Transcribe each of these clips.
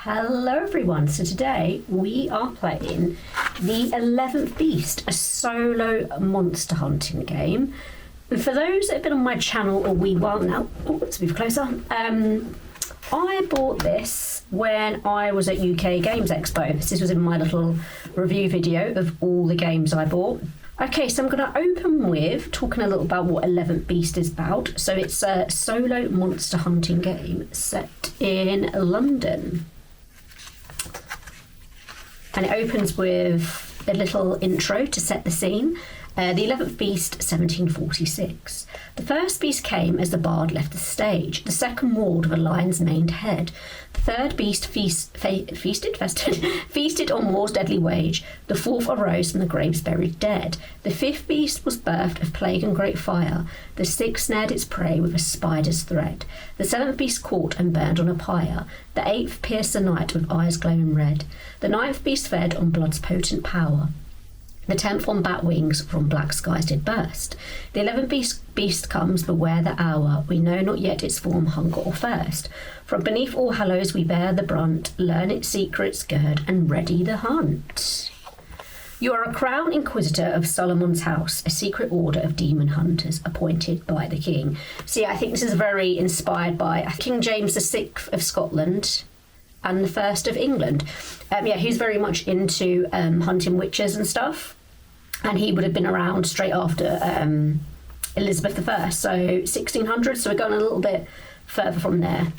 Hello everyone, so today we are playing the 11th Beast, a solo monster hunting game. And for those that have been on my channel a wee while now, let's move closer, I bought this when I was at UK Games Expo. This was in my little review video of all the games I bought. Okay, so I'm going to open with talking a little about what 11th Beast is about. So it's a solo monster hunting game set in London. And it opens with a little intro to set the scene. The 11th Beast, 1746. The first beast came as the bard left the stage. The second walled with a lion's maned head. The third beast feasted on war's deadly wage. The fourth arose from the graves buried dead. The fifth beast was birthed of plague and great fire. The sixth snared its prey with a spider's thread. The seventh beast caught and burned on a pyre. The eighth pierced the night with eyes glowing red. The ninth beast fed on blood's potent power. The 10th on bat wings from black skies did burst. The 11th beast comes, beware the hour. We know not yet its form, hunger or thirst. From beneath all hallows we bear the brunt. Learn its secrets, gird, and ready the hunt. You are a crown inquisitor of Salomon's house, a secret order of demon hunters appointed by the king. So yeah, I think this is very inspired by King James VI of Scotland and the first of England. He's very much into hunting witches and stuff, and he would have been around straight after Elizabeth I, so 1600s, so we're going a little bit further from there.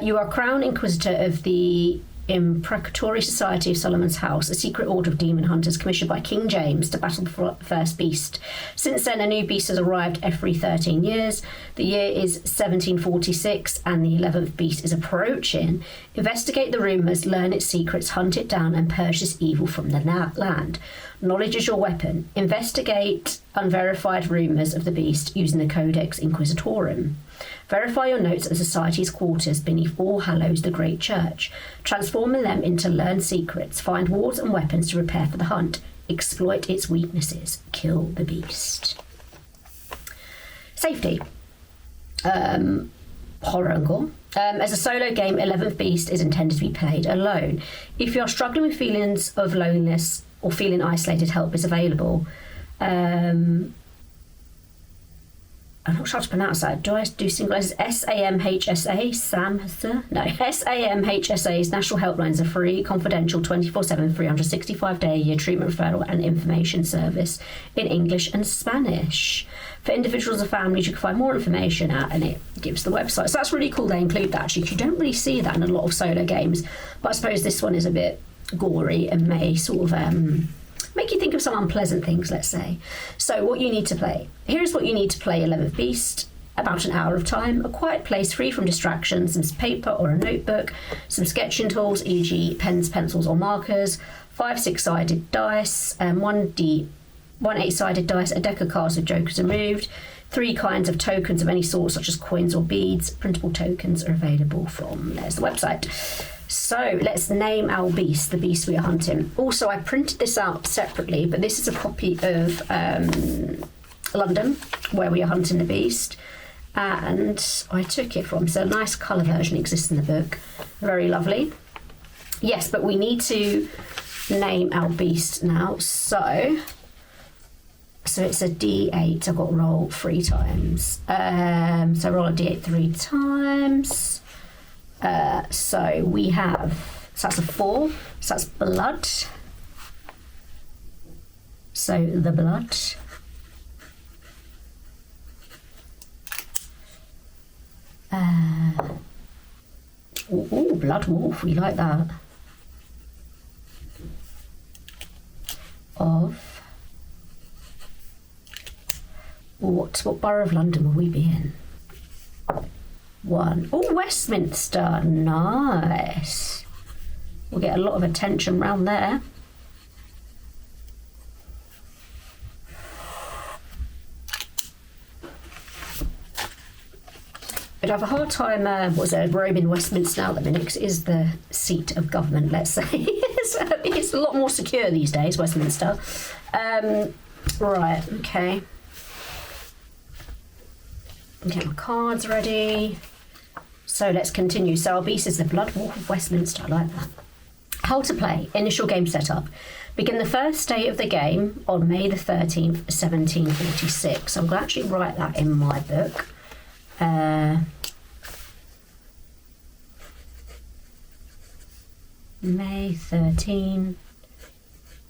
You are Crown Inquisitor of the Imprecatory Society of Solomon's House, a secret order of demon hunters commissioned by King James to battle the first beast. Since then, a new beast has arrived every 13 years. The year is 1746, and the 11th beast is approaching. Investigate the rumours, learn its secrets, hunt it down, and purge this evil from the land. Knowledge is your weapon. Investigate unverified rumours of the beast using the Codex Inquisitorum. Verify your notes at the Society's quarters beneath All Hallows, the great church. Transforming them into learned secrets. Find wards and weapons to prepare for the hunt. Exploit its weaknesses. Kill the beast. Safety. Horror and gore. As a solo game, 11th Beast is intended to be played alone. If you're struggling with feelings of loneliness or feeling isolated, help is available. I'm not sure how to pronounce that. Do I do single letters? SAMHSA? SAMHSA? No. SAMHSA's national helplines are free, confidential, 24/7, 365-day-a-year treatment referral and information service in English and Spanish. For individuals and families, you can find more information at, and it gives the website. So that's really cool they include that, actually. You don't really see that in a lot of solo games, but I suppose this one is a bit gory and may sort of make you think of some unpleasant things, let's say. So what you need to play. Here's what you need to play 11th Beast. About an hour of time, a quiet place free from distractions, some paper or a notebook, some sketching tools, e.g. pens, pencils or markers, 5 6-sided dice, 1 8-sided dice, a deck of cards with jokers removed, 3 kinds of tokens of any sort, such as coins or beads. Printable tokens are available from, there's the website. So let's name our beast, the beast we are hunting. Also, I printed this out separately, but this is a copy of London, where we are hunting the beast, and I took it from. So a nice colour version exists in the book. Very lovely. Yes, but we need to name our beast now. So it's a D8. I've got to roll 3 times. So roll a D8 3 times. So we have, so that's a 4, so that's blood. So the blood. Blood wolf, we like that. Of what borough of London will we be in? 1. Oh, Westminster, nice. We'll get a lot of attention round there. I'd have a hard time, roaming Westminster now at the minute, because it is the seat of government, let's say. It's a lot more secure these days, Westminster. Right, okay. Get my cards ready. So let's continue. So our beast is the Blood Wolf of Westminster. I like that. How to play. Initial game setup. Begin the first day of the game on May the 13th, 1746. I'm going to actually write that in my book. May 13,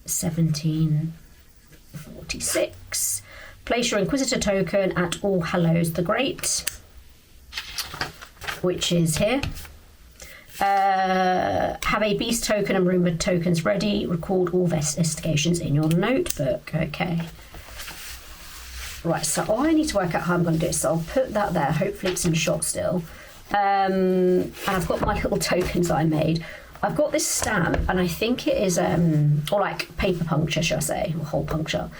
1746. Place your Inquisitor token at All Hallows the Great, which is here. Have a beast token and rumour tokens ready. Record all investigations in your notebook. Okay. Right, so I need to work out how I'm going to do it. So I'll put that there. Hopefully it's in shot still. And I've got my little tokens I made. I've got this stamp, and I think it is, or like paper puncture, should I say, or hole puncture.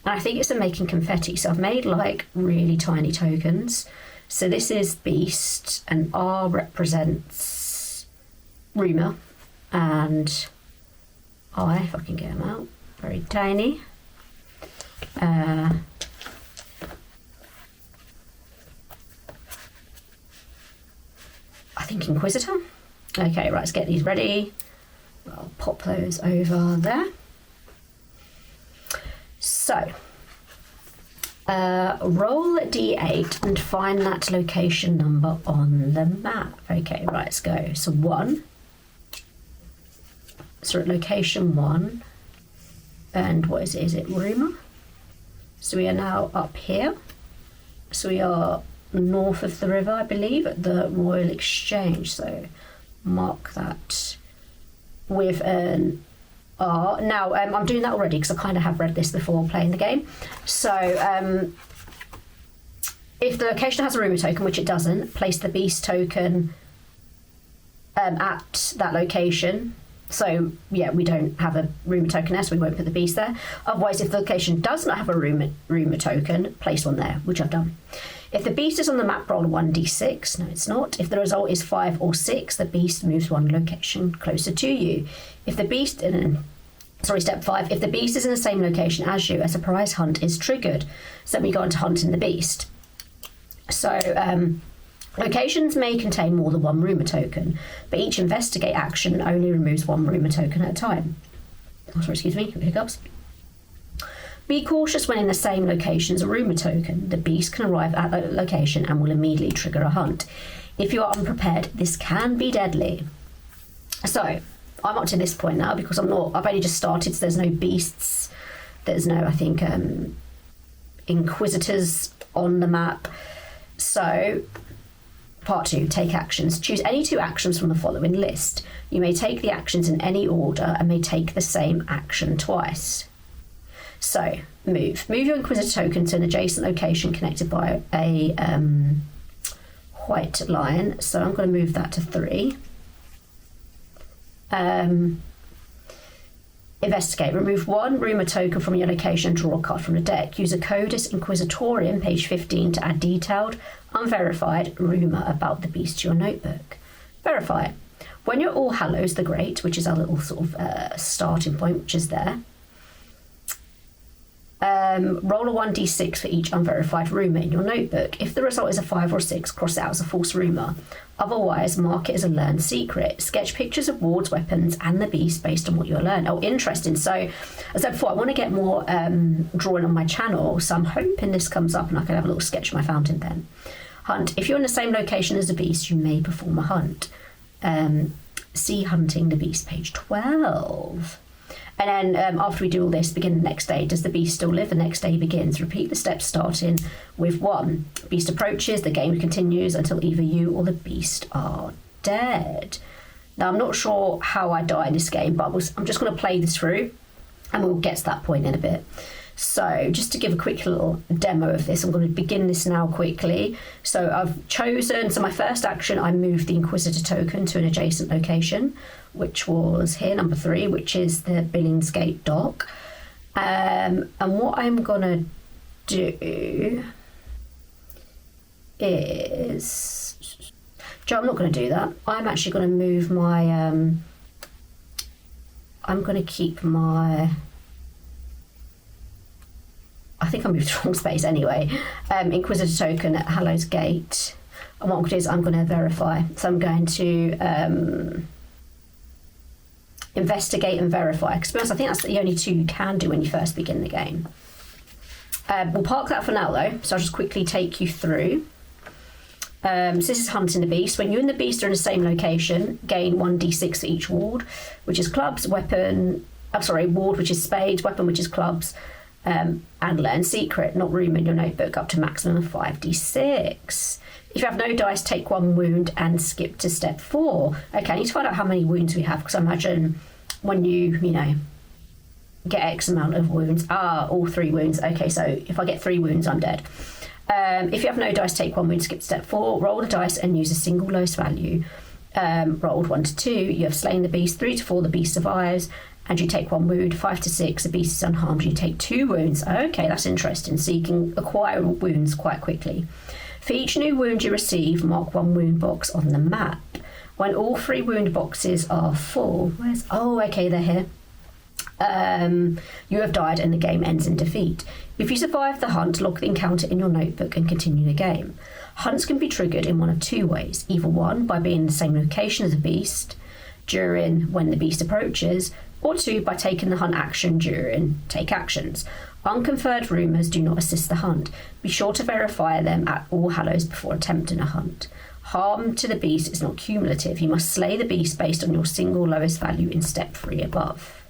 And I think it's for making confetti. So I've made like really tiny tokens. So this is beast, and R represents rumour, and I, if I can get them out, very tiny. I think Inquisitor. Okay, right, let's get these ready. I'll pop those over there. So, roll D8 and find that location number on the map. Okay, right, let's go. So 1. So at location 1. And what is it? Is it rumour? So we are now up here. So we are north of the river, I believe, at the Royal Exchange. So mark that with an R. Now, I'm doing that already because I kind of have read this before playing the game. So if the location has a rumour token, which it doesn't, place the beast token at that location. So, yeah, we don't have a rumour token there, so we won't put the beast there. Otherwise, if the location does not have a rumour token, place one there, which I've done. If the beast is on the map, roll 1d6. No, it's not. If the result is 5 or 6, the beast moves one location closer to you. If the beast... step 5. If the beast is in the same location as you, a surprise hunt is triggered. So we go on to hunting the beast. So, locations may contain more than one rumour token, but each investigate action only removes one rumour token at a time. Oh, sorry, excuse me, hiccups. Be cautious when in the same location as a rumour token. The beast can arrive at that location and will immediately trigger a hunt. If you are unprepared, this can be deadly. So, I'm up to this point now because I've only just started, so there's no beasts. There's no, I think, inquisitors on the map. So, part 2, take actions. Choose any 2 actions from the following list. You may take the actions in any order and may take the same action twice. So, move. Move your Inquisitor token to an adjacent location connected by a white line. So I'm going to move that to 3. Investigate. Remove 1 rumour token from your location and draw a card from the deck. Use a Codis Inquisitorium, page 15, to add detailed, unverified rumour about the beast to your notebook. Verify. When you're All Hallows the Great, which is our little sort of starting point, which is there, roll a 1d6 for each unverified rumour in your notebook. If the result is a 5 or 6, cross it out as a false rumour. Otherwise, mark it as a learned secret. Sketch pictures of wards, weapons, and the beast based on what you learn. Oh, interesting. So, as I said before, I want to get more drawing on my channel, so I'm hoping this comes up and I can have a little sketch of my fountain pen. Hunt. If you're in the same location as the beast, you may perform a hunt. See Hunting the Beast, page 12. And then after we do all this, begin the next day. Does the beast still live? The next day begins. Repeat the steps starting with 1. Beast approaches. The game continues until either you or the beast are dead. Now, I'm not sure how I die in this game, but I'm just going to play this through and we'll get to that point in a bit. So just to give a quick little demo of this, I'm going to begin this now quickly. So I've chosen, so my first action, I moved the Inquisitor token to an adjacent location, which was here, number 3, which is the Billingsgate dock. And what I'm going to do is... Joe, I'm not going to do that. I'm actually going to move my... I'm going to keep my... I think I moved the wrong space anyway. Inquisitor token at Hallows Gate. And what I'm going to do is I'm going to verify. So I'm going to investigate and verify. Because to be honest, I think that's the only two you can do when you first begin the game. We'll park that for now though, so I'll just quickly take you through. So this is hunting the beast. When you and the beast are in the same location, gain 1d6 for each ward, which is clubs, ward which is spades, weapon which is clubs, and learn secret, not rumour in your notebook, up to maximum of 5d6. If you have no dice, take 1 wound and skip to step 4. Okay, I need to find out how many wounds we have, because I imagine when you get X amount of wounds. All 3 wounds. Okay, so if I get 3 wounds, I'm dead. If you have no dice, take 1 wound, skip to step 4. Roll the dice and use a single lowest value. Rolled 1 to 2. You have slain the beast. 3 to 4, the beast survives, and you take 1 wound. 5 to 6, the beast is unharmed. You take 2 wounds. Okay, that's interesting. So you can acquire wounds quite quickly. For each new wound you receive, mark 1 wound box on the map. When all 3 wound boxes are full, okay, they're here. You have died and the game ends in defeat. If you survive the hunt, log the encounter in your notebook and continue the game. Hunts can be triggered in one of 2 ways. Either 1, by being in the same location as the beast during when the beast approaches, or 2, by taking the hunt action during take actions. Unconfirmed rumours do not assist the hunt. Be sure to verify them at All Hallows before attempting a hunt. Harm to the beast is not cumulative. You must slay the beast based on your single lowest value in step 3 above.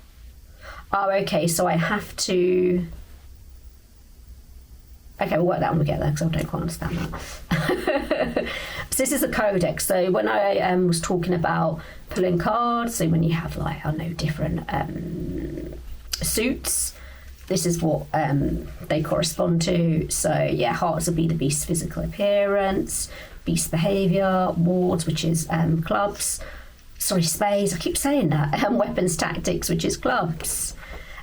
Okay, so I have to... Okay, we'll work that when we get there, because I don't quite understand that. So this is a codex. So when I was talking about pulling cards, so when you have, different suits, this is what they correspond to. So yeah, hearts will be the beast's physical appearance, beast behaviour, wards, which is clubs, spades, I keep saying that, and weapons tactics, which is clubs.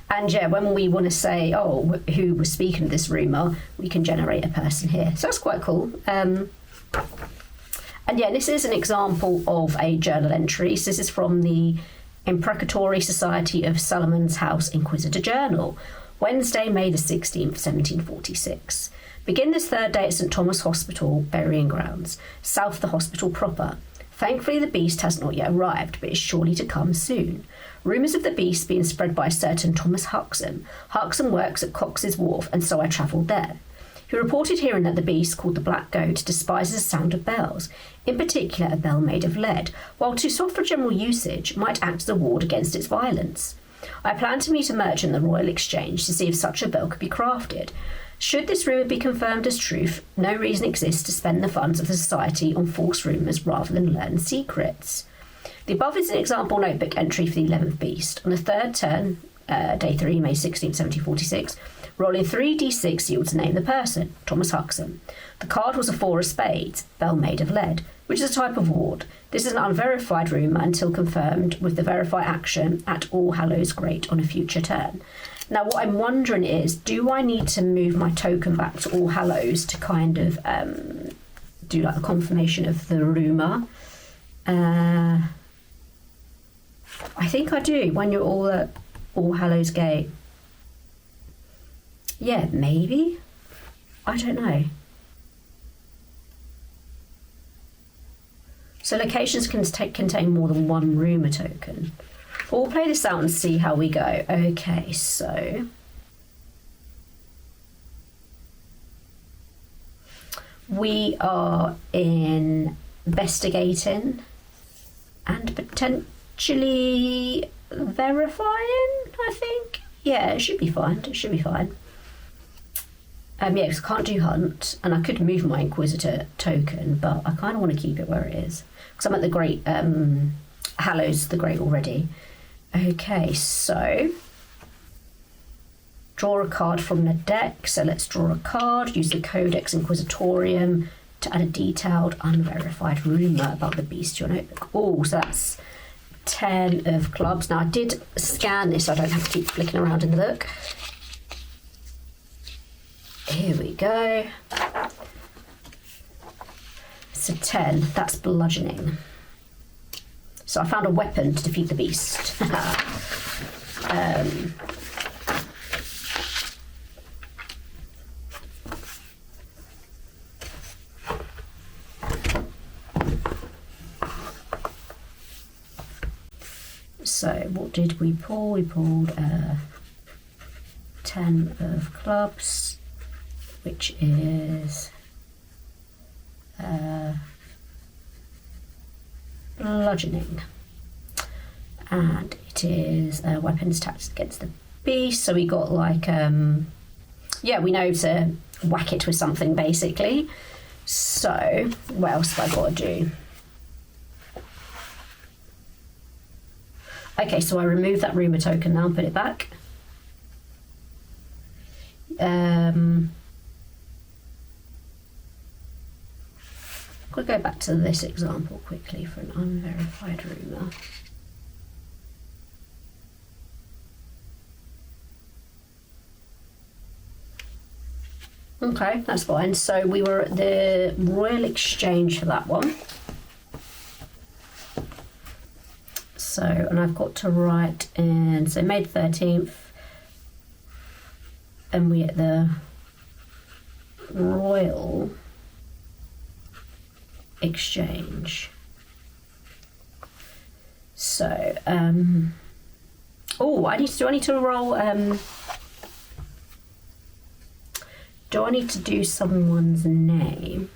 And yeah, when we want to say, who was speaking of this rumour, we can generate a person here. So that's quite cool. And yeah, this is an example of a journal entry. So this is from the Imprecatory Society of Salomon's House Inquisitor Journal. Wednesday, May the 16th, 1746. Begin this 3rd day at St Thomas Hospital, burying grounds, south of the hospital proper. Thankfully, the beast has not yet arrived, but is surely to come soon. Rumours of the beast being spread by a certain Thomas Huxham. Huxham works at Cox's Wharf, and so I travelled there. He reported hearing that the beast, called the Black Goat, despises the sound of bells, in particular a bell made of lead, while too soft for general usage, might act as a ward against its violence. I planned to meet a merchant in the Royal Exchange to see if such a bell could be crafted. Should this rumour be confirmed as truth, no reason exists to spend the funds of the society on false rumours rather than learn secrets. The above is an example notebook entry for the 11th Beast. On the 3rd turn, day 3, May 16, 1746, rolling 3d6 yields to name the person, Thomas Huxham. The card was a 4 of spades, bell made of lead, which is a type of ward. This is an unverified rumour until confirmed with the verify action at All Hallows Great on a future turn. Now, what I'm wondering is, do I need to move my token back to All Hallows to kind of do the confirmation of the rumour? I think I do, when you're all at All Hallows Gate. Yeah, maybe? I don't know. So locations can contain more than 1 rumour token. We'll play this out and see how we go. Okay, so... we are investigating and potentially verifying, I think. Yeah, it should be fine. It should be fine. Yeah, because I can't do hunt, and I could move my Inquisitor token, but I kind of want to keep it where it is. Because I'm at the Great, Hallows the Great already. Okay, so... draw a card from the deck. So let's draw a card. Use the Codex Inquisitorium to add a detailed, unverified rumour about the beast to your notebook. Oh, so that's 10 of clubs. Now, I did scan this, so I don't have to keep flicking around in the book. Here we go. So 10, that's bludgeoning. So I found a weapon to defeat the beast. So what did we pull? We pulled 10 of clubs, which is bludgeoning. And it is weapons attacks against the beast. So we got like, yeah, we know to whack it with something basically. So what else have I got to do? Okay, so I remove that rumour token now and put it back. We'll go back to this example quickly for an unverified rumour. Okay, that's fine. So we were at the Royal Exchange for that one. So, and I've got to write in, so May the 13th, and we at the Royal Exchange. So, oh, do I need to roll, do I need to do someone's name?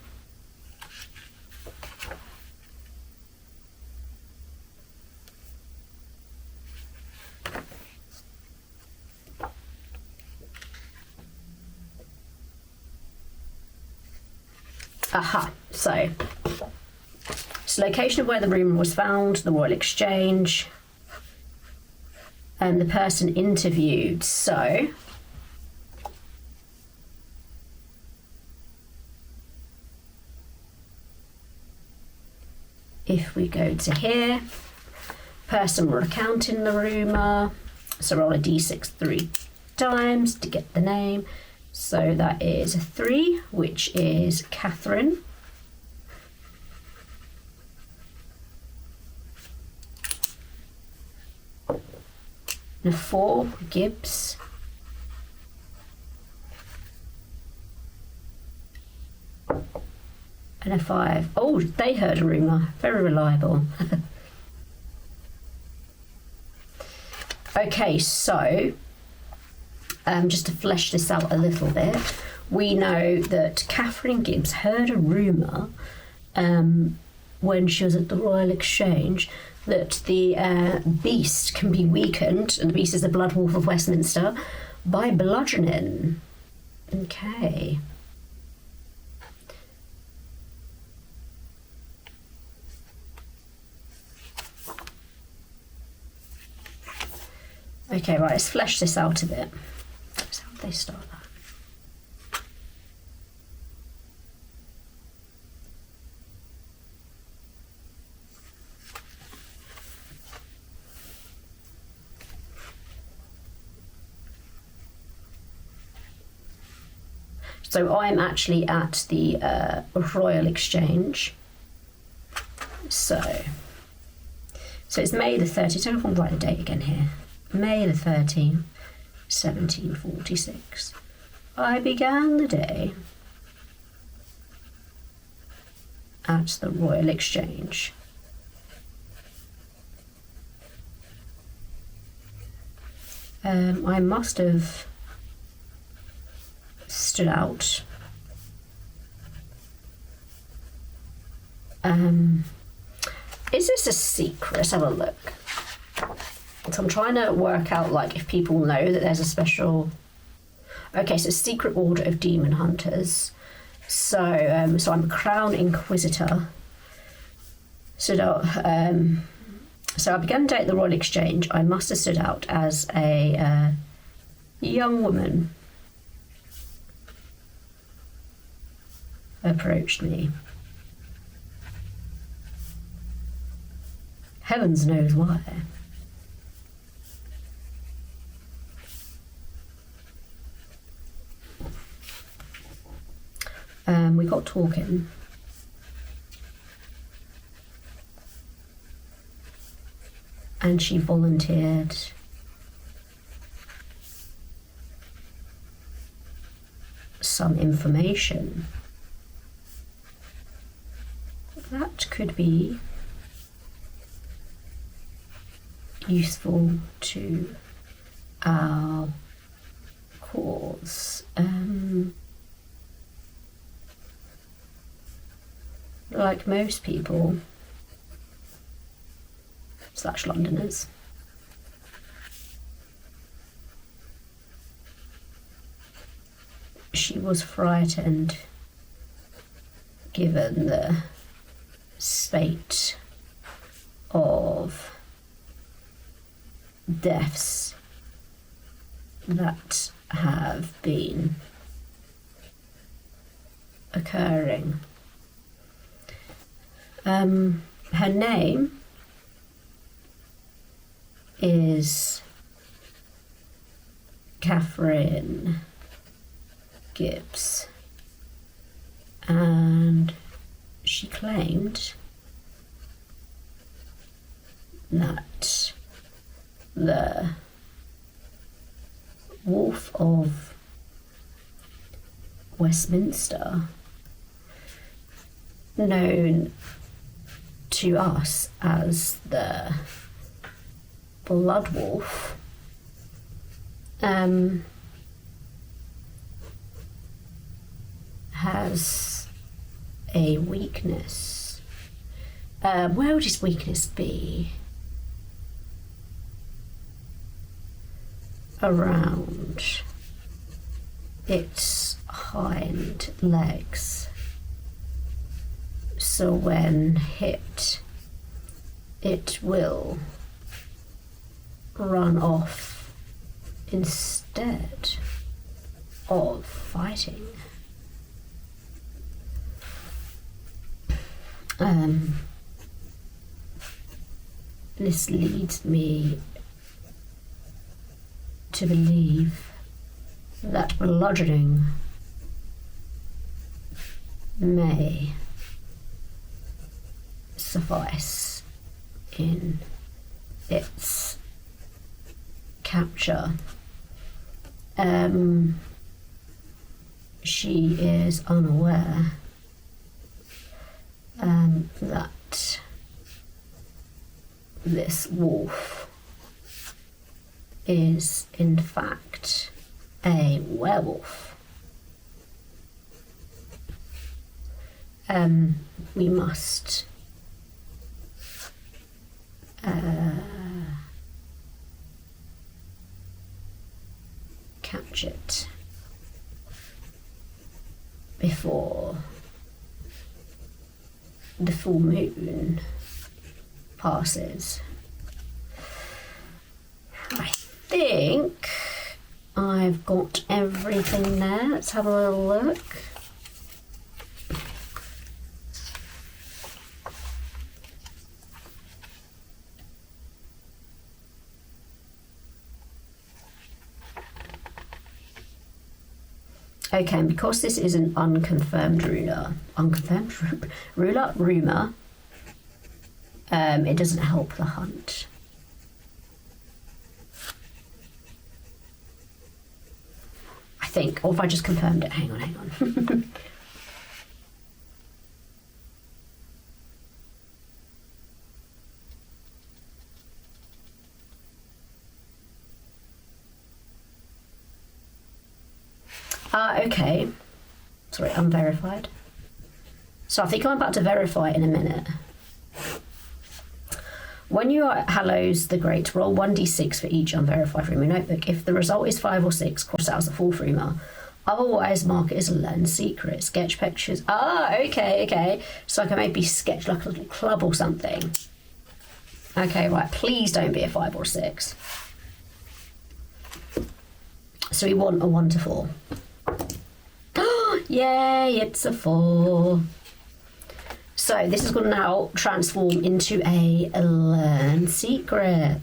Aha, so it's location of where the rumour was found, the Royal Exchange, and the person interviewed. So if we go to here, person recounting the rumour, so roll a d6 3 times to get the name. So that is a 3, which is Catherine. And a 4, Gibbs. And a 5. Oh, they heard a rumour. Very reliable. Okay, so just to flesh this out a little bit, we know that Catherine Gibbs heard a rumour when she was at the Royal Exchange that the beast can be weakened, and the beast is the Blood Wolf of Westminster, by bludgeoning. Okay. Okay, right, let's flesh this out a bit. So how do they start that? So I'm actually at the Royal Exchange. So it's May the 30th. I don't want to write the date again here. May the 13th, 1746. I began the day at the Royal Exchange. I must have stood out. Is this a secret? Let's have a look. So I'm trying to work out, like, if people know that there's a special... Okay, so Secret Order of Demon Hunters. So I'm a Crown Inquisitor. So I began the day at the Royal Exchange. I must have stood out as a young woman approached me. Heavens knows why. We got talking. And she volunteered some information. That could be useful to our cause. Like most people / Londoners, she was frightened given the spate of deaths that have been occurring. Her name is Catherine Gibbs, and she claimed that the Wolf of Westminster, known to us as the Blood Wolf, has a weakness. Where would his weakness be? Around its hind legs. So when hit, it will run off instead of fighting. This leads me to believe that bludgeoning may suffice in its capture. She is unaware that this wolf is in fact a werewolf. We must catch it before the full moon passes. I think I've got everything there. Let's have a little look. Okay, and because this is an unconfirmed rumour, it doesn't help the hunt. I think, or if I just confirmed it, hang on. Okay. Sorry, unverified. So I think I'm about to verify in a minute. When you are at Hallows the Great, roll 1d6 for each unverified rumour notebook. If the result is 5 or 6, cross out as a false rumour. Otherwise, mark it as a learned secret. Sketch pictures. Okay. So I can maybe sketch like a little club or something. Okay, right. Please don't be a 5 or 6. So we want a 1 to 4. Yay, it's a 4. So this is going to now transform into a learned secret.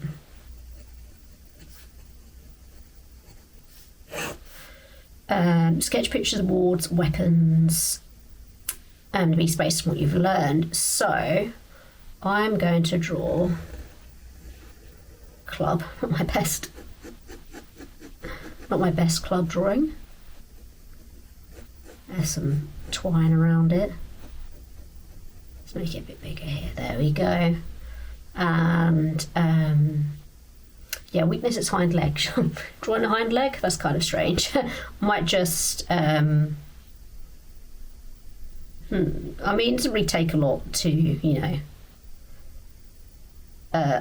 Sketch pictures, awards, weapons, and be based on what you've learned. So I'm going to draw club, not my best club drawing. There's some twine around it. Let's make it a bit bigger here. There we go. And Yeah, weakness is hind leg. Drawing a hind leg? That's kind of strange. Might just... I mean, it doesn't really take a lot to, you know,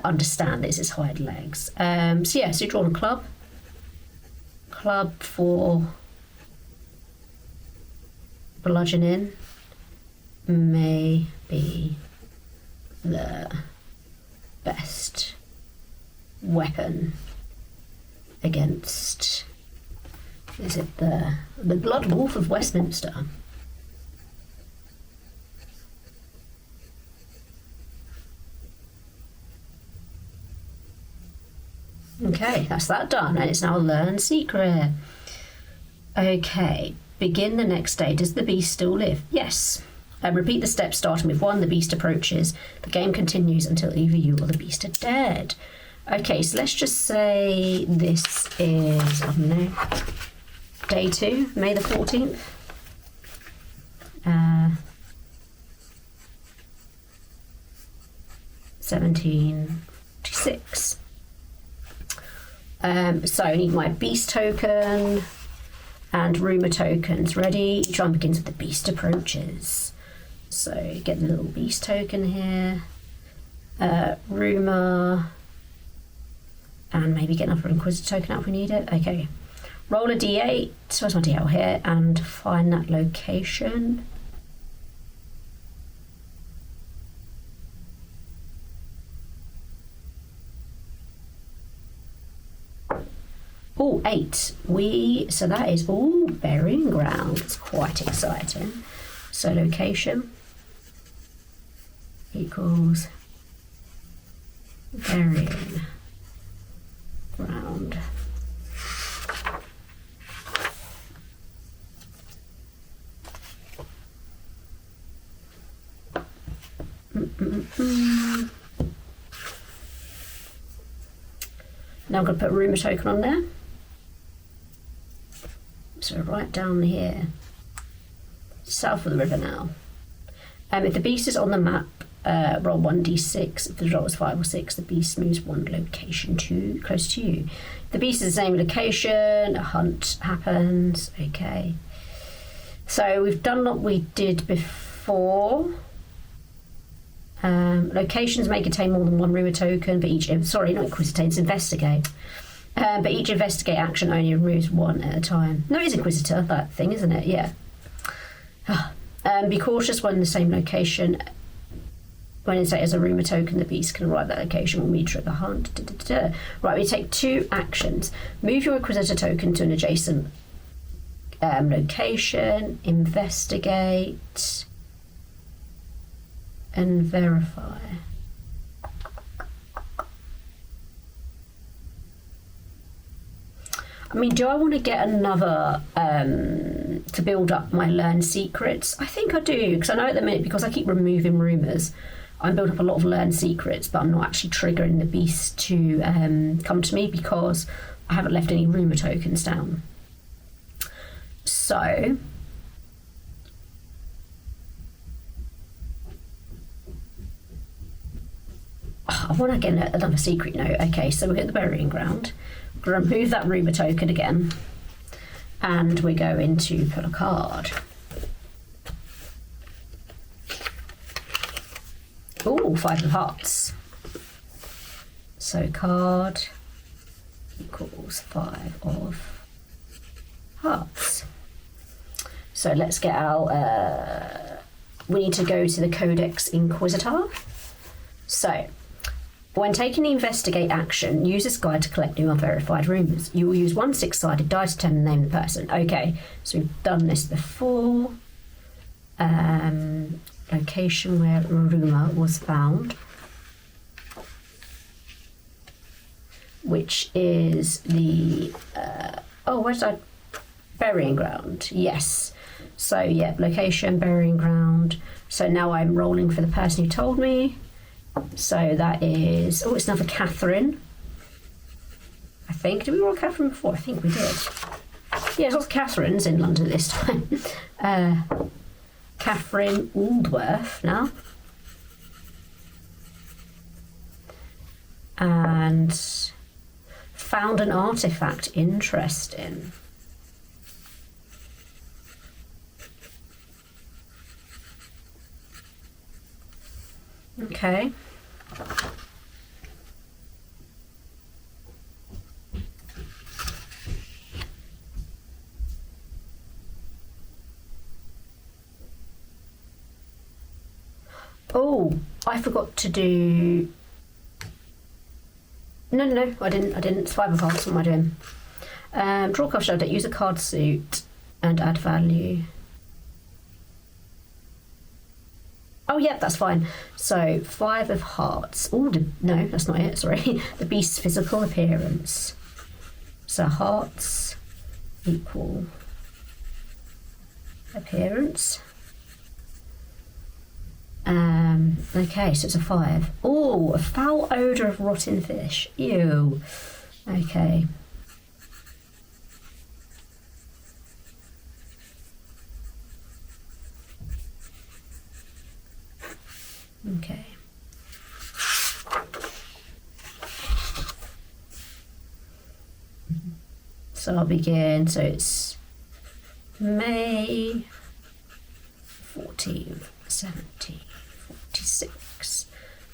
understand this is hind legs. So yeah, so you're drawing a club. Club for bludgeoning may be the best weapon against, is it the Blood Wolf of Westminster? Okay, that's that done, and it's now a learn secret. Okay, begin the next day. Does the beast still live? Yes. Repeat the steps starting with 1. The beast approaches. The game continues until either you or the beast are dead. Okay, so let's just say this is, I don't know, day 2, May the 14th. 1726. So I need my beast token and rumour tokens ready. Each one begins with the beast approaches. So get the little beast token here, rumour, and maybe get another inquisitor token out if we need it. Okay, roll a d8. So where's my d8 here? And find that location. Oh, 8. So that is all burying ground. It's quite exciting. So location equals burying ground. Now I'm going to put a rumour token on there. So right down here, south of the river now. If the beast is on the map, roll 1d6. If the result is 5 or 6, the beast moves 1 location close to you. If the beast is the same location, a hunt happens. Okay. So we've done what we did before. Locations may contain more than 1 rumour token, but each... Sorry, not inquisitor, it's investigate. But each investigate action only removes 1 at a time. No, it is inquisitor, that thing, isn't it? Yeah. Be cautious when in the same location. When inside as a rumour token, the beast can arrive at that location will meet you at the hunt. Right, we take 2 actions. Move your inquisitor token to an adjacent location, investigate, and verify. I mean, do I want to get another to build up my learn secrets? I think I do, because I know at the minute, because I keep removing rumours, I build up a lot of learn secrets, but I'm not actually triggering the beast to come to me because I haven't left any rumour tokens down. So I want to get another secret note. Okay, so we're at the burying ground. We're going to remove that rumour token again, and we're going to put a card. Oh, 5 of hearts. So card equals 5 of hearts. So let's get our... we need to go to the Codex Inquisitor. So, when taking the investigate action, use this guide to collect new unverified rumours. You will use 1 6-sided die to determine the name of the person. Okay, so we've done this before. Location where a rumour was found, which is the where's that? Burying ground. Yes. So yeah, location, burying ground. So now I'm rolling for the person who told me. So that is, it's another Catherine. I think. Did we roll Catherine before? I think we did. Yeah, there's lots of Catherines in London this time. Catherine Aldworth now. And Found an artifact. Interesting. Okay. Oh, I forgot to do... No, I didn't. Survivor cards, what am I doing? Draw a card shadow, use a card suit, and add value. Oh, yeah, that's fine. So, 5 of hearts. Oh, no, that's not it, sorry. The beast's physical appearance. So, hearts equal appearance. Okay, so it's a 5. Oh, a foul odour of rotten fish. Ew. Okay. Okay. So I'll begin. So it's May 14, 17, 46.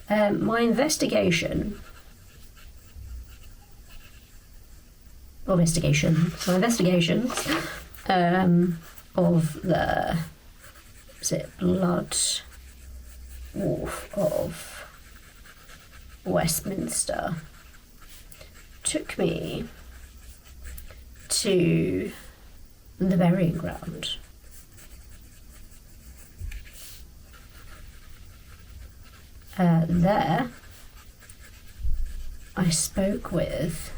My investigation. My investigations of the, is it Blood Wolf of Westminster took me to the burying ground. There I spoke with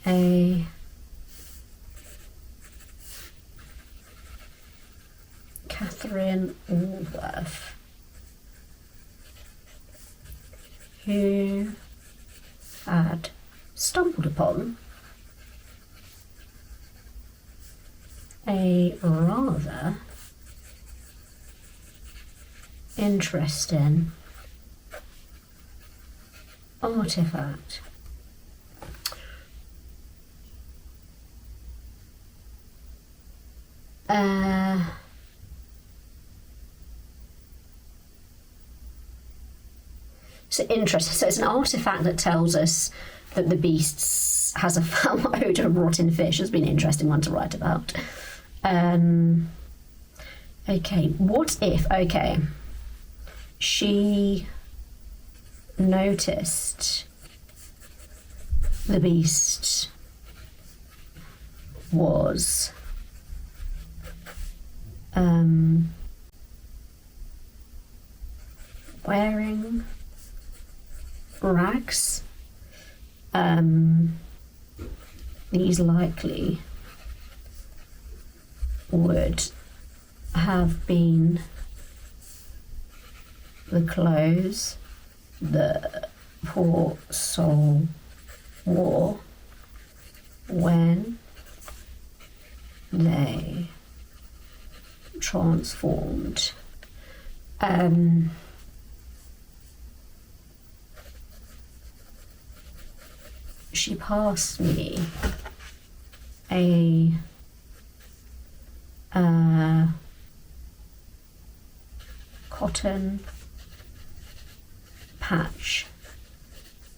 a Catherine Allworth, who had stumbled upon a rather interesting artifact. So interesting. So it's an artifact that tells us that the beast has a foul odour of rotten fish. Has been an interesting one to write about. Okay, what if, okay, she noticed the beast was wearing rags. These likely would have been the clothes the poor soul wore when they transformed. She passed me a cotton patch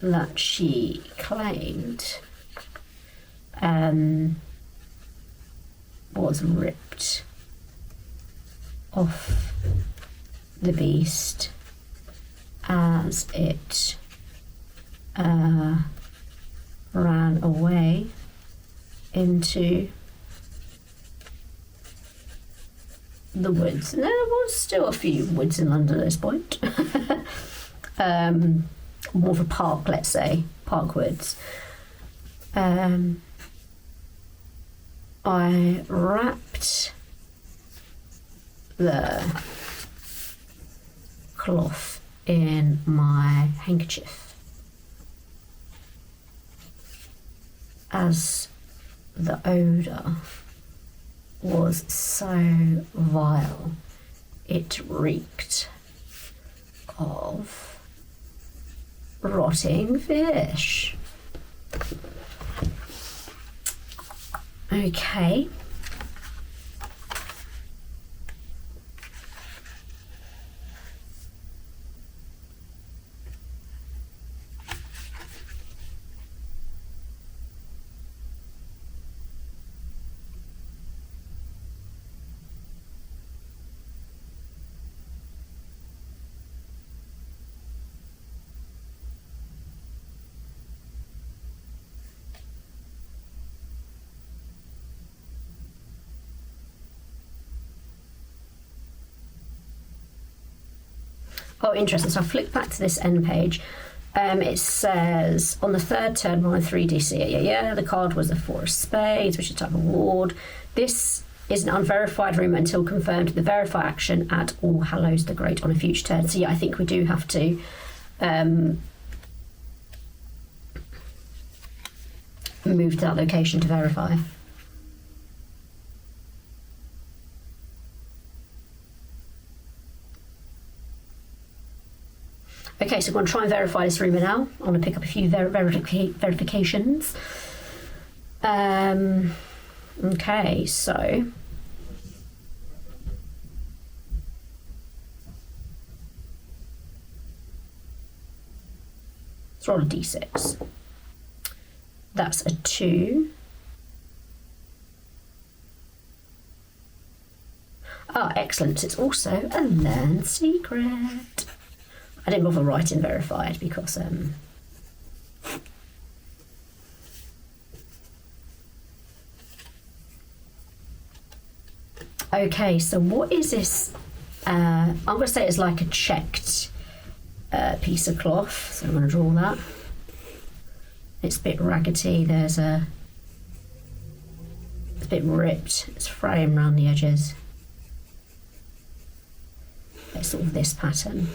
that she claimed was ripped off the beast as it ran away into the woods. And there was still a few woods in London at this point. More of a park, let's say, park woods. I wrapped the cloth in my handkerchief as the odour was so vile. It reeked of rotting fish. Okay. Oh, interesting. So I flick back to this end page. It says, on the third turn, roll a 3d6. Yeah, the card was the 4 of spades, which is a type of ward. This is an unverified rumour until confirmed. The verify action at All Hallows the Great on a future turn. So yeah, I think we do have to move to that location to verify. Okay, so I'm going to try and verify this rumour now. I'm going to pick up a few verifications. Okay, so... let's roll a d6. That's a 2. Ah, excellent. It's also a learned secret. I didn't bother writing verified because okay, so what is this? I'm going to say it's like a checked piece of cloth, so I'm going to draw that. It's a bit raggedy, it's a bit ripped, it's fraying around the edges. It's sort of this pattern.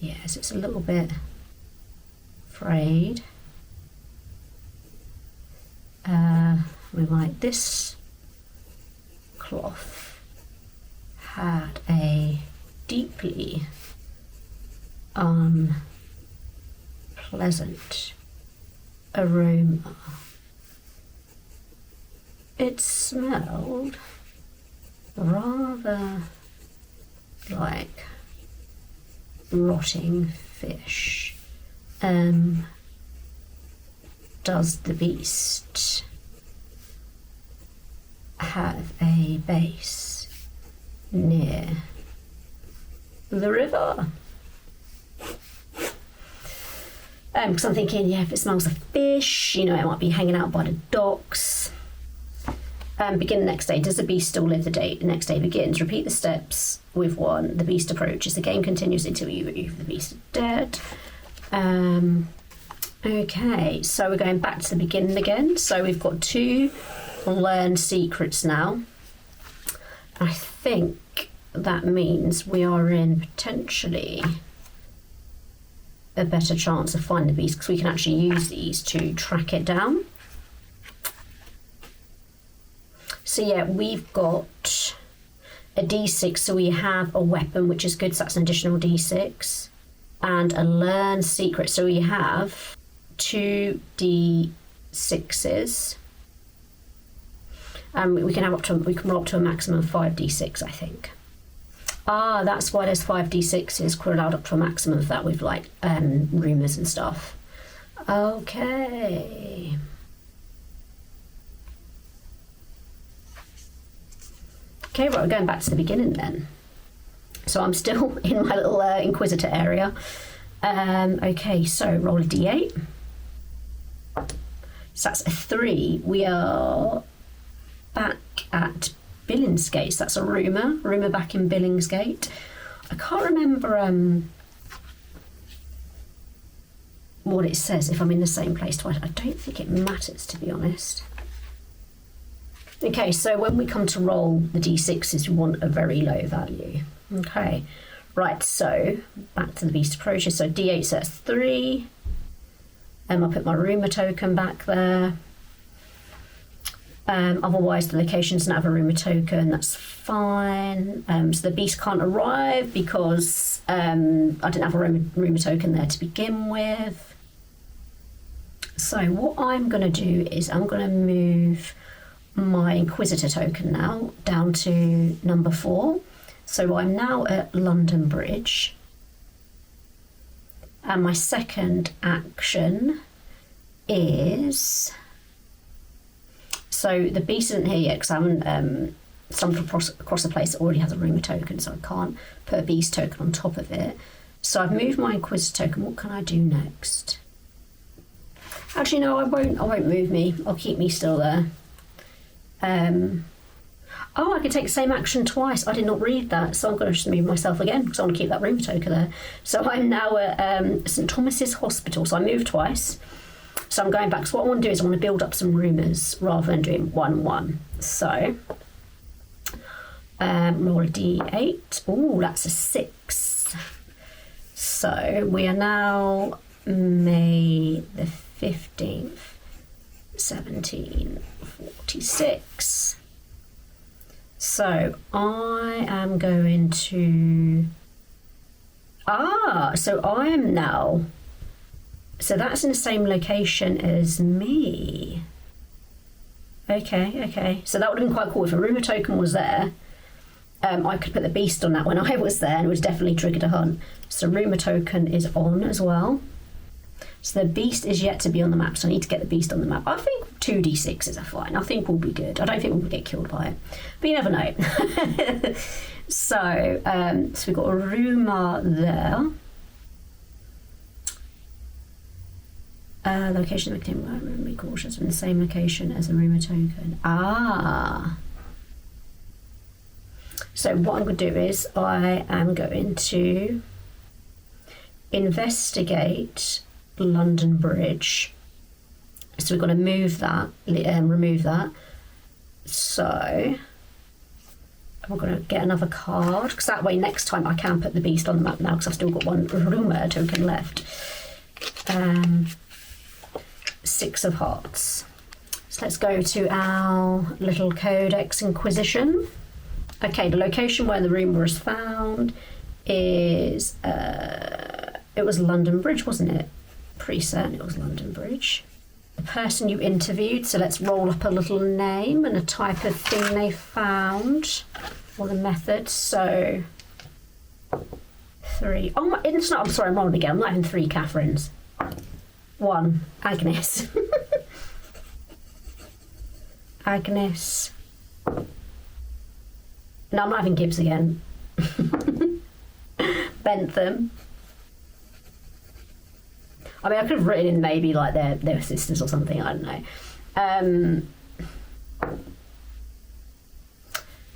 Yes, it's a little bit frayed. We like this cloth had a deeply unpleasant aroma. It smelled rather like rotting fish. Does the beast have a base near the river? Because I'm thinking, yeah, if it smells of fish, you know, it might be hanging out by the docks. Begin the next day. Does the beast still live? The next day begins. Repeat the steps with 1. The beast approaches. The game continues until you the beast is dead. Okay, so we're going back to the beginning again. So we've got 2 learned secrets now. I think that means we are in potentially a better chance of finding the beast, because we can actually use these to track it down. So yeah, we've got a d6, so we have a weapon, which is good, so that's an additional d6, and a learned secret, so we have 2 d6s. We can roll up to a maximum of 5d6, I think. Ah, that's why there's 5d6s. We're allowed up to a maximum of that with like rumours and stuff. Okay. Okay, right, we're going back to the beginning then. So I'm still in my little Inquisitor area. Okay, so roll a d8. So that's a 3. We are back at Billingsgate. So that's a rumour back in Billingsgate. I can't remember what it says if I'm in the same place twice. I don't think it matters, to be honest. Okay, so when we come to roll the d6s, we want a very low value. Okay, Right, so back to the beast approaches. So D8, so that's 3. I'll put my rumour token back there. Otherwise, the location doesn't have a rumour token. That's fine. So the beast can't arrive because I didn't have a rumour token there to begin with. So what I'm going to do is I'm going to move my Inquisitor token now down to number 4. So I'm now at London Bridge. And my second action is... So the beast isn't here yet because I haven't stumbled across a place that already has a rumour token, so I can't put a beast token on top of it. So I've moved my Inquisitor token. What can I do next? Actually, no, I won't move me. I'll keep me still there. Oh, I can take the same action twice. I did not read that, so I'm going to just move myself again because I want to keep that rumour token there. So I'm now at St Thomas's Hospital. So I moved twice. So I'm going back. So what I want to do is I want to build up some rumours rather than doing 1-1. So roll a d8. Oh, that's a 6. So we are now May the 15th, 1746. So I am going to... so I am now... So that's in the same location as me. Okay. So that would have been quite cool if a rumour token was there. I could put the beast on that when I was there and it would definitely triggered a hunt. So rumour token is on as well. So the beast is yet to be on the map, so I need to get the beast on the map. I think 2d6s are fine. I think we'll be good. I don't think we'll get killed by it. But you never know. So we've got a rumour there. Location of the victim, be cautious in the same location as a rumour token. So what I'm going to do is I am going to investigate London Bridge. So we're going to move that, remove that. So we're going to get another card because that way next time I can put the beast on the map now because I've still got one rumour token left. 6 of Hearts. So let's go to our little Codex Inquisition. Okay, the location where the rumour was found is it was London Bridge, wasn't it? Pretty certain it was London Bridge. The person you interviewed, so let's roll up a little name and a type of thing they found, or the method. So 3. Oh my, it's not, I'm sorry, I'm wrong again. I'm not having 3 Catherines. 1, Agnes. Agnes. No, I'm not having Gibbs again. Bentham. I mean, I could have written in maybe like their sisters or something, I don't know.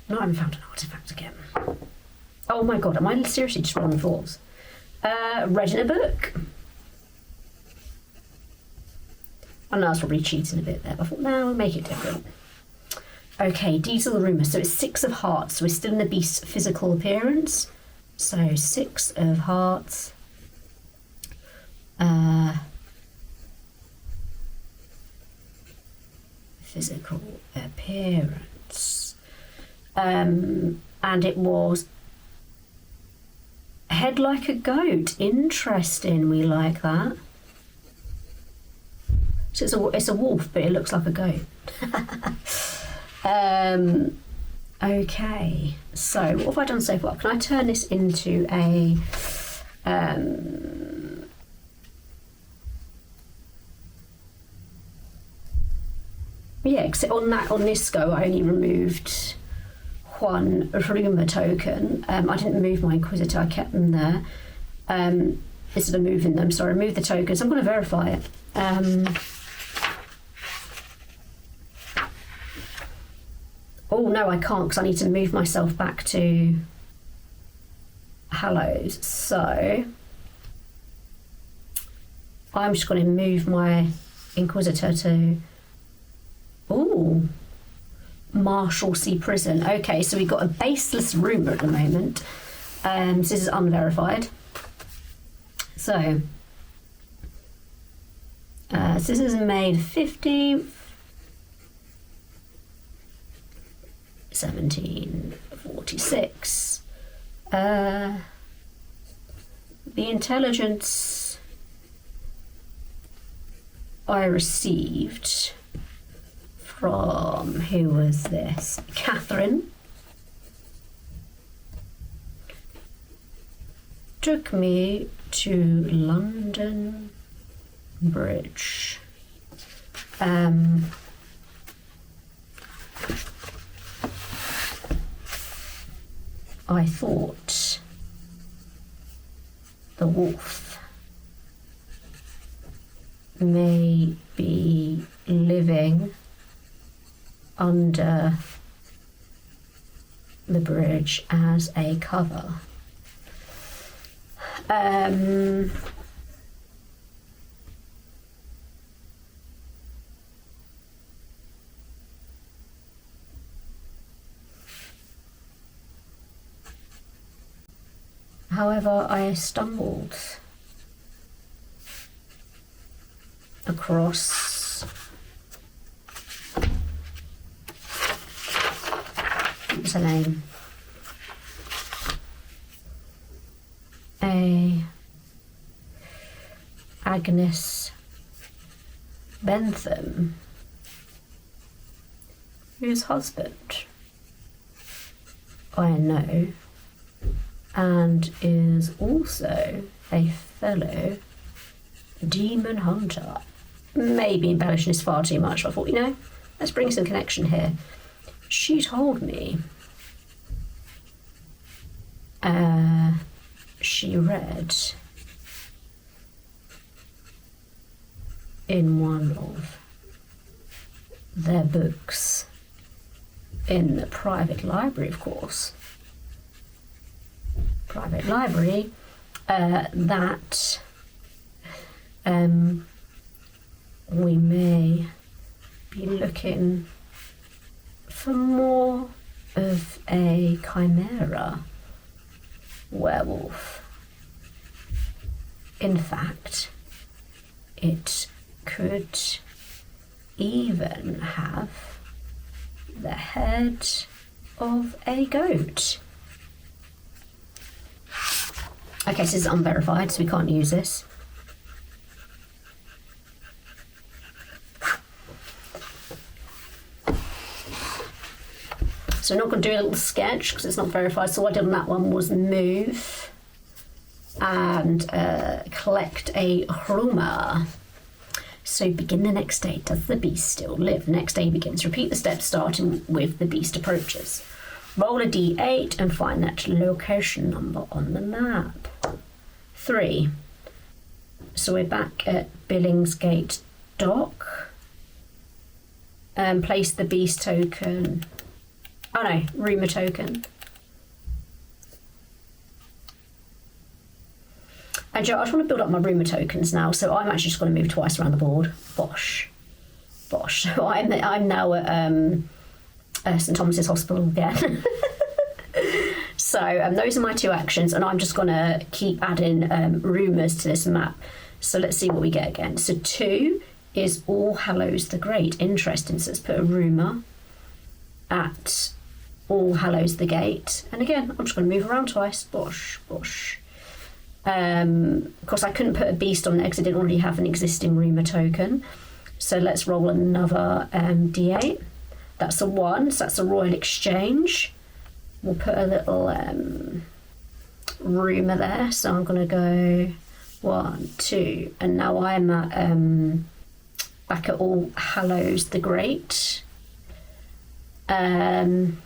No, I haven't found an artifact again. Oh my god, am I seriously just rolling 4s? Read in a book. I know I was probably cheating a bit there, but I thought, no, we'll make it different. Okay, these are the rumours. So it's 6 of Hearts. So we're still in the beast's physical appearance. So 6 of Hearts. Physical appearance. And it was head like a goat. Interesting, we like that. So it's a wolf, but it looks like a goat. Okay, so what have I done so far? Can I turn this into a yeah, because on this go I only removed 1 rumour token. I didn't move my Inquisitor, I kept them there. Instead of moving them, so I removed the tokens. I'm going to verify it. Oh no, I can't because I need to move myself back to Hallows. So I'm just going to move my Inquisitor to Marshalsea Prison. Okay, so we've got a baseless rumour at the moment. This is unverified. So, this is made 1746. The intelligence I received from, who was this? Catherine. Took me to London Bridge. I thought the wolf may be living under the bridge as a cover. However, I stumbled across what's her name? Agnes Bentham, whose husband I know and is also a fellow demon hunter. Maybe embellishing this far too much. I thought, you know, let's bring some connection here. She told me she read in one of their books in the private library, of course. Private library, that we may be looking for more of a chimera werewolf. In fact, it could even have the head of a goat. Okay, so this is unverified, so we can't use this. So we're not going to do a little sketch because it's not verified. So what I did on that one was move and collect a rumour. So begin the next day. Does the beast still live? The next day begins. Repeat the steps starting with the beast approaches. Roll a d8 and find that location number on the map. 3. So we're back at Billingsgate Dock. Place the beast token. Oh no, rumour token. And Joe, I just want to build up my rumour tokens now, so I'm actually just going to move twice around the board. Bosh. Bosh. So I'm now at St Thomas's Hospital again. So those are my 2 actions, and I'm just going to keep adding rumours to this map. So let's see what we get again. So 2 is All Hallows the Great. Interesting. So let's put a rumour at All Hallows the Gate. And again, I'm just going to move around twice. Bosh, bosh. Of course, I couldn't put a beast on there because I didn't already have an existing rumour token. So let's roll another d8. That's a 1, so that's a Royal Exchange. We'll put a little rumour there. So I'm going to go 1, 2, and now I'm at back at All Hallows the Great. Yeah, and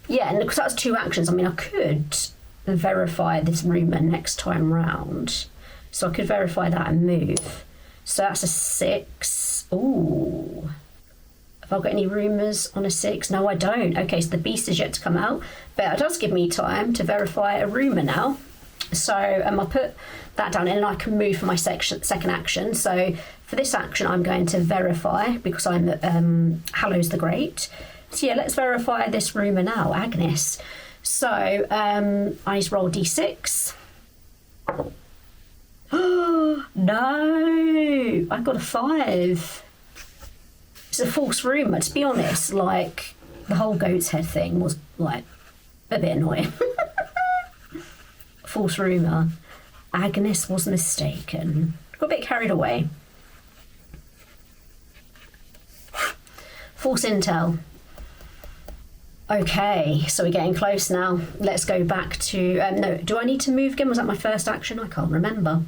because that's 2 actions, I mean, I could verify this rumour next time round. So I could verify that and move. So that's a 6. Ooh. Have I got any rumours on a 6? No, I don't. Okay, so the beast is yet to come out. But it does give me time to verify a rumour now. So I'll put that down in and I can move for my second action. So for this action, I'm going to verify because I'm at Hallows the Great. So yeah, let's verify this rumour now. Agnes. So I need to roll d6. Oh no, I got a 5. It's a false rumour. To be honest, like the whole goat's head thing was like a bit annoying. False rumour. Agnes was mistaken. Got a bit carried away. False intel. Okay, so we're getting close now. Let's go back to... no, do I need to move again? Was that my first action? I can't remember.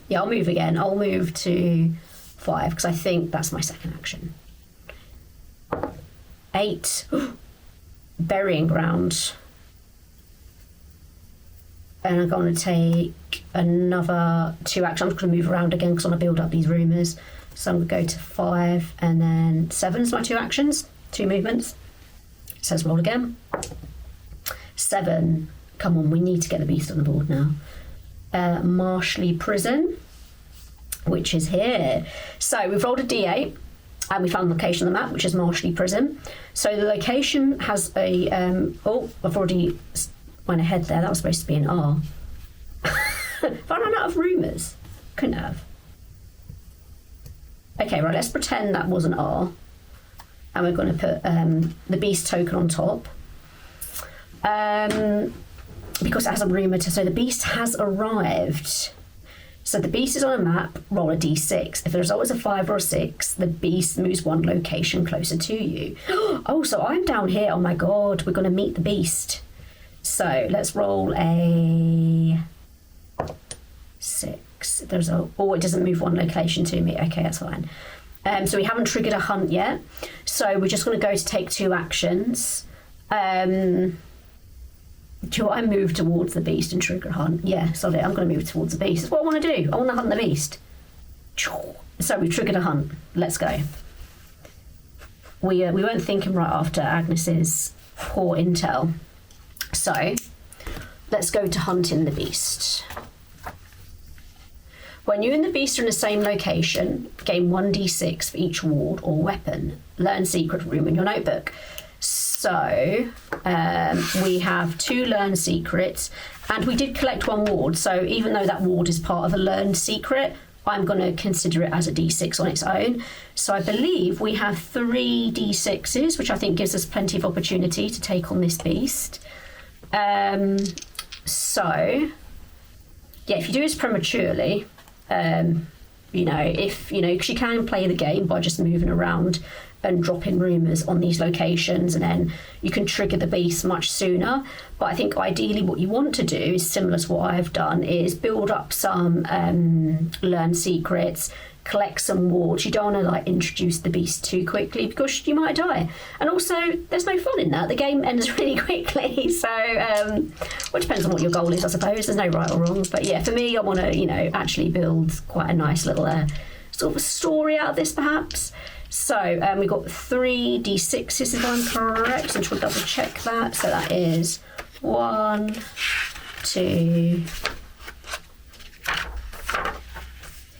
Yeah, I'll move again. I'll move to 5 because I think that's my second action. 8. Burying ground. And I'm going to take another 2 actions. I'm just going to move around again because I want to build up these rumours. So I'm going to go to 5 and then 7 is my 2 actions. 2 movements. It says roll again. 7. Come on, we need to get the beast on the board now. Marshley Prison, which is here. So we've rolled a d8 and we found the location on the map, which is Marshley Prison. So the location has a... oh, I've already went ahead there. That was supposed to be an R. Have I run out of rumours? Couldn't have. Okay, right, let's pretend that was an R. And we're going to put the beast token on top. Because it has a rumour to say the beast has arrived. So the beast is on a map, roll a d6. If the result is a 5 or a 6, the beast moves 1 location closer to you. Oh, so I'm down here. Oh my god, we're going to meet the beast. So let's roll a 6. If there's a... oh, it doesn't move 1 location to me. Okay, that's fine. So we haven't triggered a hunt yet. So we're just going to go to take 2 actions. Do I move towards the beast and trigger a hunt? Yeah, sorry, I'm going to move towards the beast. That's what I want to do. I want to hunt the beast. So we've triggered a hunt. Let's go. We weren't thinking right after Agnes's poor intel. So let's go to hunting the beast. When you and the beast are in the same location, gain 1d6 for each ward or weapon. Learn secret room in your notebook. So we have 2 learned secrets, and we did collect 1 ward. So even though that ward is part of a learned secret, I'm going to consider it as a d6 on its own. So I believe we have 3 d6s, which I think gives us plenty of opportunity to take on this beast. So yeah, if you do this prematurely, you know, because you can play the game by just moving around and dropping rumours on these locations, and then you can trigger the beast much sooner. But I think ideally what you want to do is similar to what I've done, is build up some learn secrets, collect some wards. You don't want to like introduce the beast too quickly because you might die, and also there's no fun in that. The game ends really quickly. So well, it depends on what your goal is, I suppose. There's no right or wrong, but yeah, for me, I want to, you know, actually build quite a nice little sort of a story out of this perhaps. So we've got 3 d6s if I'm correct. I'm just going to double check that. So that is 1, 2.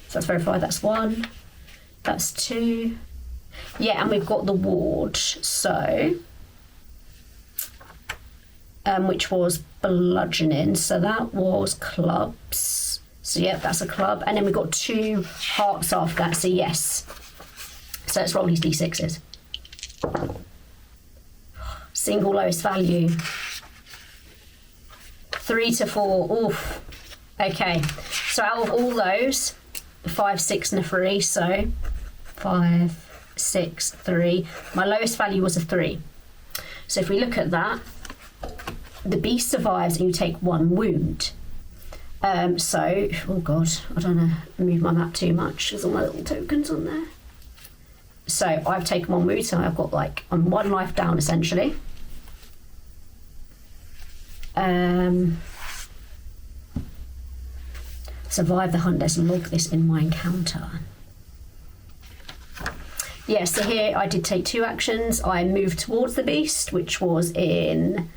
So that's verified. That's 1. That's 2. Yeah, and we've got the ward. So, which was bludgeoning. So that was clubs. So yeah, that's a club. And then we've got 2 hearts after that. So yes. So let's roll these d6s. Single lowest value. 3 to 4. Oof. Okay. So out of all those, 5, 6, and a 3. So 5, 6, 3. My lowest value was a 3. So if we look at that, the beast survives and you take 1 wound. So, oh god, I don't want to move my map too much. There's all my little tokens on there. So I've taken 1 wound, so I've got like, I'm 1 life down essentially. Survive the hunt. Let's log this in my encounter. Yeah, so here I did take 2 actions. I moved towards the beast, which was in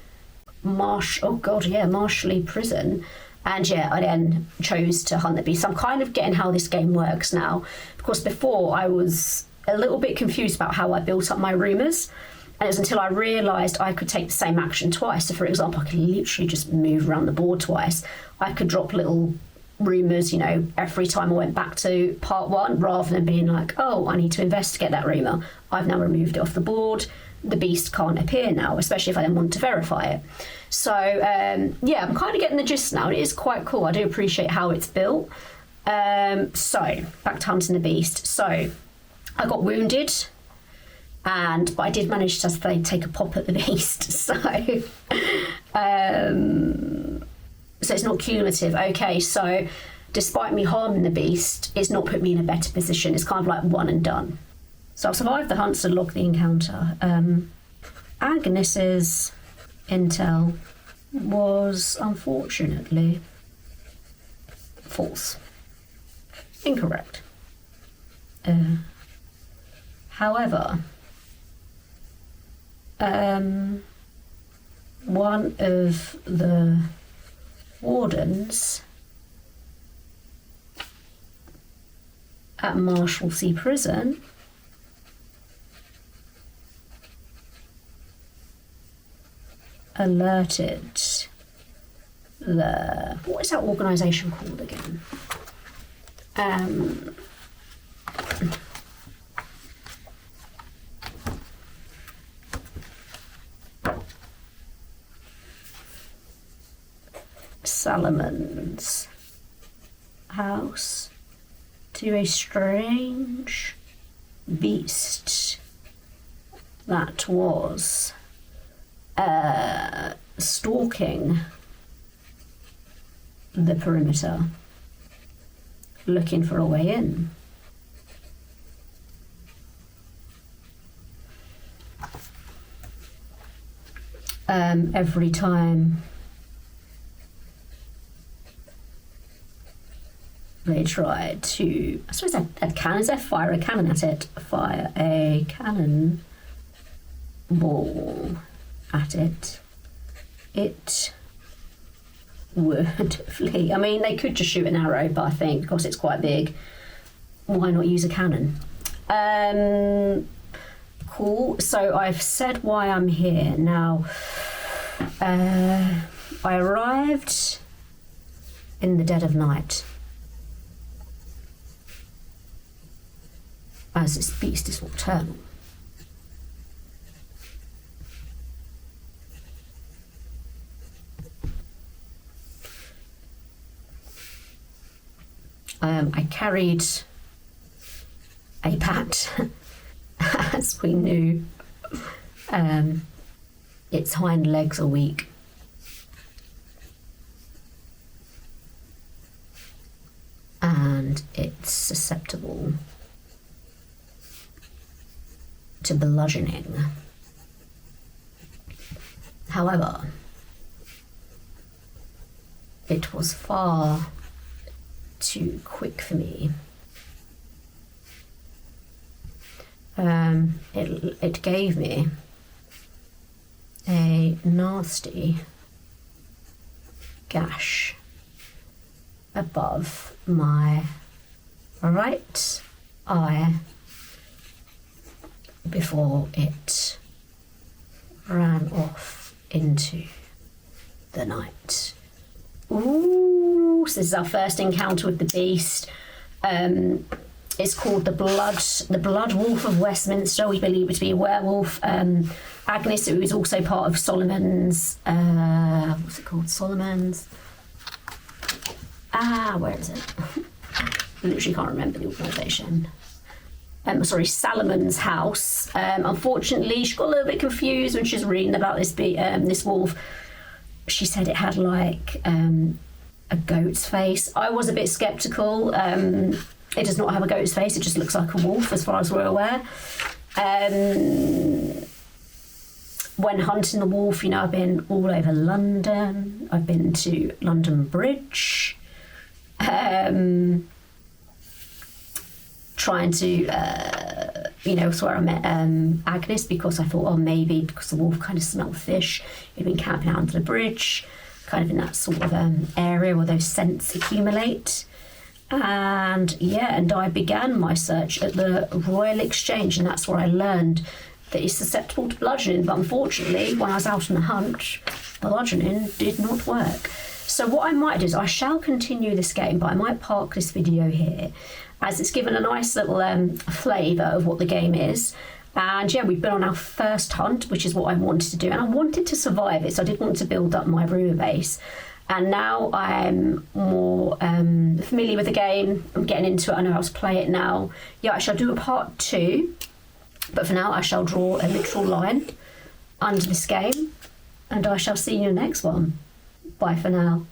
Marshley Prison. And yeah, I then chose to hunt the beast. I'm kind of getting how this game works now. Because before I was a little bit confused about how I built up my rumours. And it was until I realised I could take the same action twice. So, for example, I could literally just move around the board twice. I could drop little rumours, you know, every time I went back to part 1, rather than being like, oh, I need to investigate that rumour. I've now removed it off the board. The beast can't appear now, especially if I then want to verify it. So, yeah, I'm kind of getting the gist now. It is quite cool. I do appreciate how it's built. So, back to hunting the beast. So, I got wounded, but I did manage to take a pop at the beast. So, so it's not cumulative. Okay, so despite me harming the beast, it's not put me in a better position. It's kind of like one and done. So I've survived the hunt to log the encounter. Agnes's intel was unfortunately false. Incorrect. However, one of the wardens at Marshalsea Prison alerted what is that organisation called again? Salomon's house to a strange beast that was stalking the perimeter, looking for a way in. Every time they tried to, I suppose at cannons, they fire a cannon at it, fire a cannon ball at it, it would flee. I mean, they could just shoot an arrow, but I think because it's quite big, why not use a cannon? Cool. So I've said why I'm here. Now, I arrived in the dead of night, as this beast is nocturnal. I carried a bat, as we knew. Its hind legs are weak. And it's susceptible to bludgeoning. However, it was far too quick for me. It gave me a nasty gash above my right eye before it ran off into the night. Ooh, so this is our first encounter with the beast. It's called the Blood Wolf of Westminster. We believe it to be a werewolf. Agnes, who is also part of Solomon's, what's it called? Solomon's. Where is it? I literally can't remember the organisation. Salomon's house. Unfortunately, she got a little bit confused when she was reading about this wolf. She said it had like a goat's face. I was a bit sceptical. It does not have a goat's face. It just looks like a wolf, as far as we're aware. When hunting the wolf, you know, I've been all over London. I've been to London Bridge. Trying to, that's where I met Agnes, because I thought, oh, maybe because the wolf kind of smelled fish, he'd been camping out under the bridge, kind of in that sort of area where those scents accumulate. And I began my search at the Royal Exchange, and that's where I learned that is susceptible to bludgeoning, but unfortunately, when I was out on the hunt, bludgeoning did not work. So what I might do is I shall continue this game, but I might park this video here, as it's given a nice little flavour of what the game is. And yeah, we've been on our first hunt, which is what I wanted to do, and I wanted to survive it, so I did want to build up my rumour base. And now I'm more familiar with the game. I'm getting into it. I know how to play it now. Yeah, I shall do a part 2, but for now I shall draw a literal line under this game, and I shall see you in the next one. Bye for now.